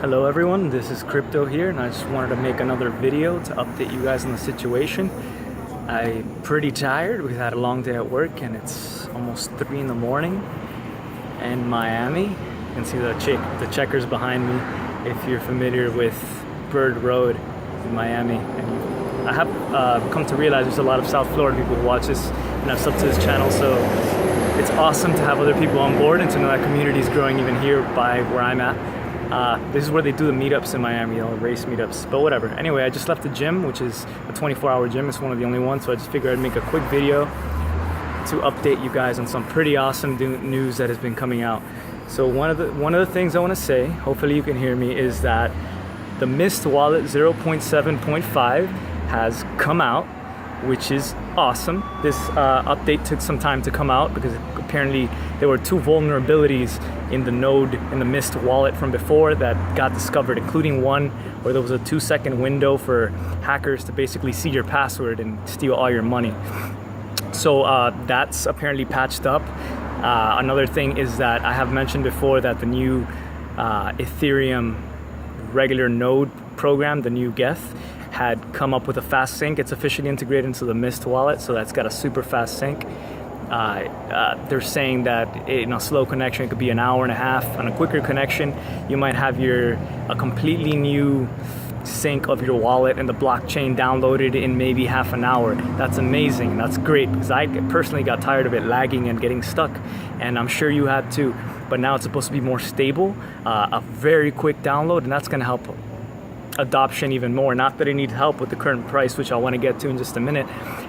Hello everyone, this is Crypto here, and I just wanted to make another video to update you guys on the situation. I'm pretty tired. We've had a long day at work and it's almost 3 in the morning in Miami. You can see the checkers behind me if you're familiar with Bird Road in Miami. And I have come to realize there's a lot of South Florida people who watch this and have subbed to this channel, so it's awesome to have other people on board and to know that community is growing even here by where I'm at. This is where they do the meetups in Miami, you know, race meetups, but whatever. Anyway, I just left the gym, which is a 24-hour gym. It's one of the only ones, so I just figured I'd make a quick video to update you guys on some pretty awesome news that has been coming out. So one of the things I want to say, hopefully you can hear me, is that the Mist Wallet 0.7.5 has come out, which is awesome. This update took some time to come out because apparently there were 2 vulnerabilities in the node in the Mist wallet from before that got discovered, including one where there was a 2-second window for hackers to basically see your password and steal all your money. So that's apparently patched up. Another thing is that I have mentioned before that the new Ethereum regular node program, the new Geth, had come up with a fast sync. It's officially integrated into the Mist wallet, so that's got a super fast sync. They're saying that in a slow connection it could be an hour and a half. On a quicker connection, you might have a completely new sync of your wallet and the blockchain downloaded in maybe half an hour. That's amazing. That's great because I personally got tired of it lagging and getting stuck, and I'm sure you had too. But now it's supposed to be more stable, a very quick download, and that's going to help adoption even more. Not that I need help with the current price, which I want to get to in just a minute.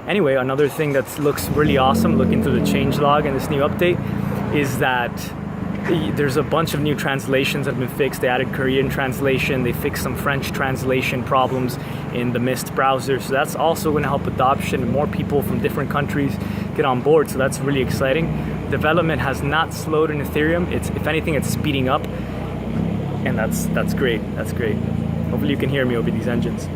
Anyway, another thing that looks really awesome looking through the changelog and this new update is that there's a bunch of new translations that have been fixed. They added Korean translation, they fixed some French translation problems in the Mist browser, so that's also going to help adoption and more people from different countries get on board, so that's really exciting. Development has not slowed in Ethereum. If anything, it's speeding up, and that's great. That's great. Hopefully you can hear me over these engines.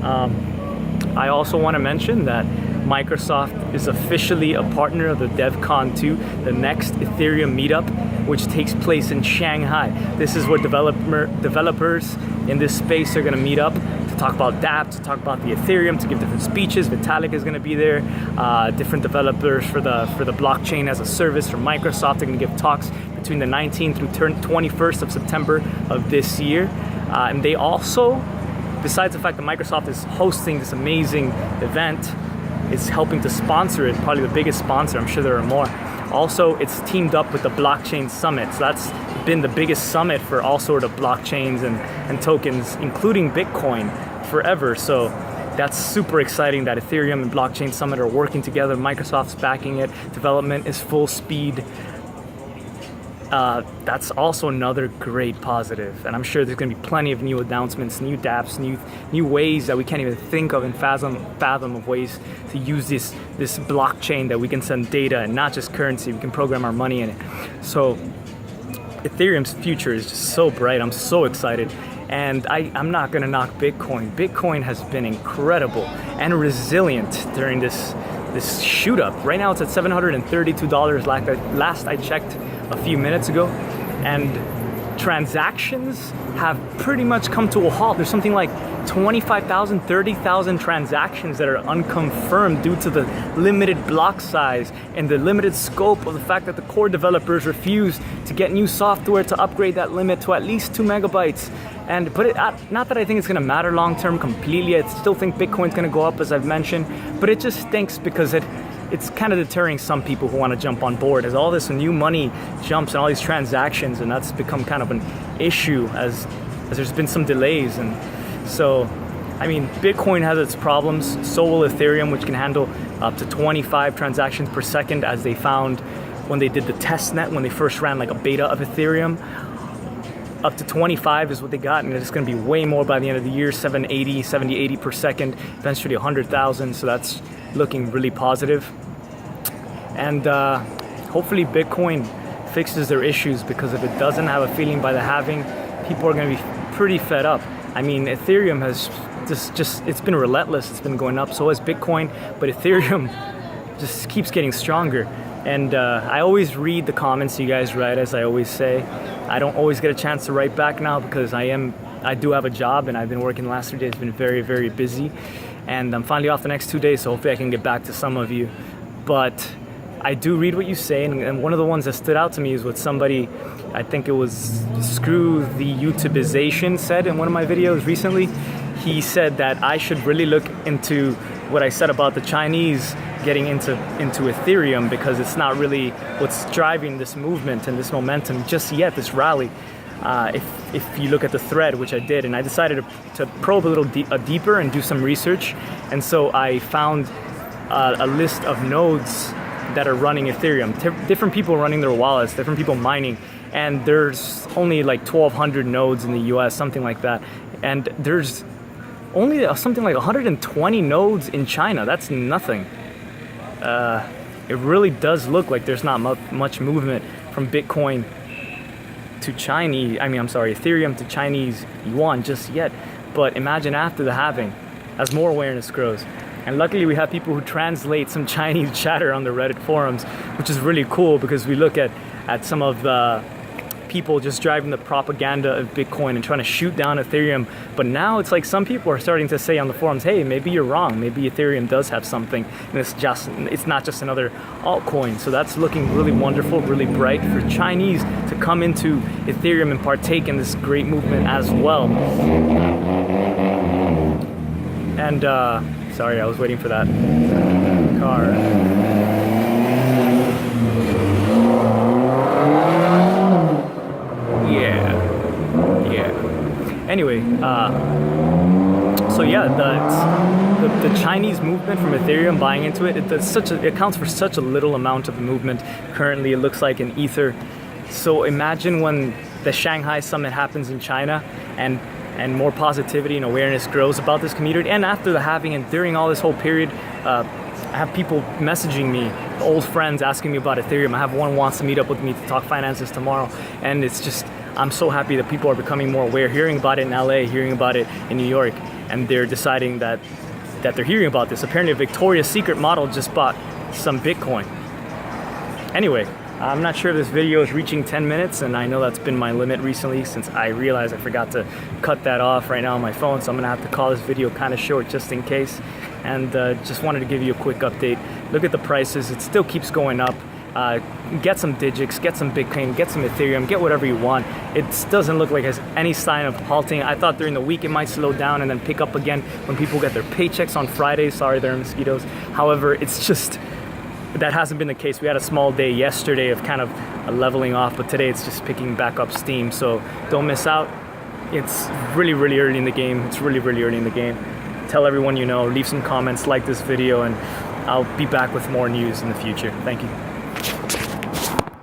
I also want to mention that Microsoft is officially a partner of the Devcon 2, the next Ethereum meetup, which takes place in Shanghai. This is where developers in this space are going to meet up to talk about dApp, to talk about the Ethereum, to give different speeches. Vitalik is going to be there. Different developers for the blockchain as a service from Microsoft are going to give talks between the 19th through 21st of September of this year. And they also, besides the fact that Microsoft is hosting this amazing event, it's helping to sponsor it, probably the biggest sponsor. I'm sure there are more. Also, it's teamed up with the Blockchain Summit. So that's been the biggest summit for all sort of blockchains and tokens, including Bitcoin, forever. So that's super exciting that Ethereum and Blockchain Summit are working together. Microsoft's backing it. Development is full speed. That's also another great positive, and I'm sure there's going to be plenty of new announcements, new dApps, new ways that we can't even think of and fathom of ways to use this blockchain that we can send data and not just currency. We can program our money in it. So Ethereum's future is just so bright. I'm so excited, and I'm not going to knock Bitcoin. Bitcoin has been incredible and resilient during this shoot up. Right now it's at $732 last I checked a few minutes ago, and transactions have pretty much come to a halt. There's something like 25,000, 30,000 transactions that are unconfirmed due to the limited block size and the limited scope of the fact that the core developers refuse to get new software to upgrade that limit to at least 2 megabytes. Not that I think it's going to matter long term completely. I still think Bitcoin's going to go up, as I've mentioned, but it just stinks because it's kind of deterring some people who want to jump on board as all this new money jumps and all these transactions, and that's become kind of an issue as there's been some delays. And so, I mean, Bitcoin has its problems, so will Ethereum, which can handle up to 25 transactions per second, as they found when they did the test net, when they first ran like a beta of Ethereum. Up to 25 is what they got, and it's going to be way more by the end of the year, 70, 80 per second, eventually 100,000, so that's looking really positive. And hopefully Bitcoin fixes their issues, because if it doesn't, have a feeling by the halving, people are going to be pretty fed up. I mean, Ethereum has it's been relentless. It's been going up, so has Bitcoin, but Ethereum just keeps getting stronger. And I always read the comments you guys write, as I always say. I don't always get a chance to write back now because I am I do have a job, and I've been working the last 3 days. It's been very, very busy, and I'm finally off the next 2 days, so hopefully I can get back to some of you. But I do read what you say, and one of the ones that stood out to me is what somebody, I think it was Screw the YouTubeization, said in one of my videos recently. He said that I should really look into what I said about the Chinese getting into Ethereum, because it's not really what's driving this movement and this momentum just yet, this rally. If you look at the thread, which I did, and I decided to probe a little deeper and do some research, and so I found a list of nodes that are running Ethereum, different people running their wallets, different people mining, and there's only like 1,200 nodes in the US, something like that, and there's only something like 120 nodes in China. That's nothing. It really does look like there's not much movement from Bitcoin to Ethereum to Chinese yuan just yet. But imagine after the halving, as more awareness grows. And luckily we have people who translate some Chinese chatter on the Reddit forums, which is really cool, because we look at some of the people just driving the propaganda of Bitcoin and trying to shoot down Ethereum. But now it's like some people are starting to say on the forums, hey, maybe you're wrong. Maybe Ethereum does have something, and it's not just another altcoin. So that's looking really wonderful, really bright for Chinese to come into Ethereum and partake in this great movement as well. And sorry, I was waiting for that car. Anyway, so yeah, the Chinese movement from Ethereum buying into it, it accounts for such a little amount of the movement. Currently, it looks like in Ether. So imagine when the Shanghai summit happens in China, and more positivity and awareness grows about this community. And after the halving and during all this whole period, I have people messaging me, old friends asking me about Ethereum. I have one who wants to meet up with me to talk finances tomorrow, and it's just, I'm so happy that people are becoming more aware, hearing about it in LA, hearing about it in New York, and they're deciding that they're hearing about this. Apparently a Victoria's Secret model just bought some Bitcoin. Anyway, I'm not sure if this video is reaching 10 minutes, and I know that's been my limit recently since I realized I forgot to cut that off right now on my phone, so I'm gonna have to call this video kind of short just in case. And just wanted to give you a quick update. Look at the prices, it still keeps going up. Get some Digix, get some Bitcoin, get some Ethereum, get whatever you want. It doesn't look like it has any sign of halting. I thought during the week it might slow down and then pick up again when people get their paychecks on Fridays. Sorry, there are mosquitoes. However, it's just, that hasn't been the case. We had a small day yesterday of kind of leveling off, but today it's just picking back up steam. So don't miss out. It's really, really early in the game. It's really, really early in the game. Tell everyone you know, leave some comments, like this video, and I'll be back with more news in the future. Thank you.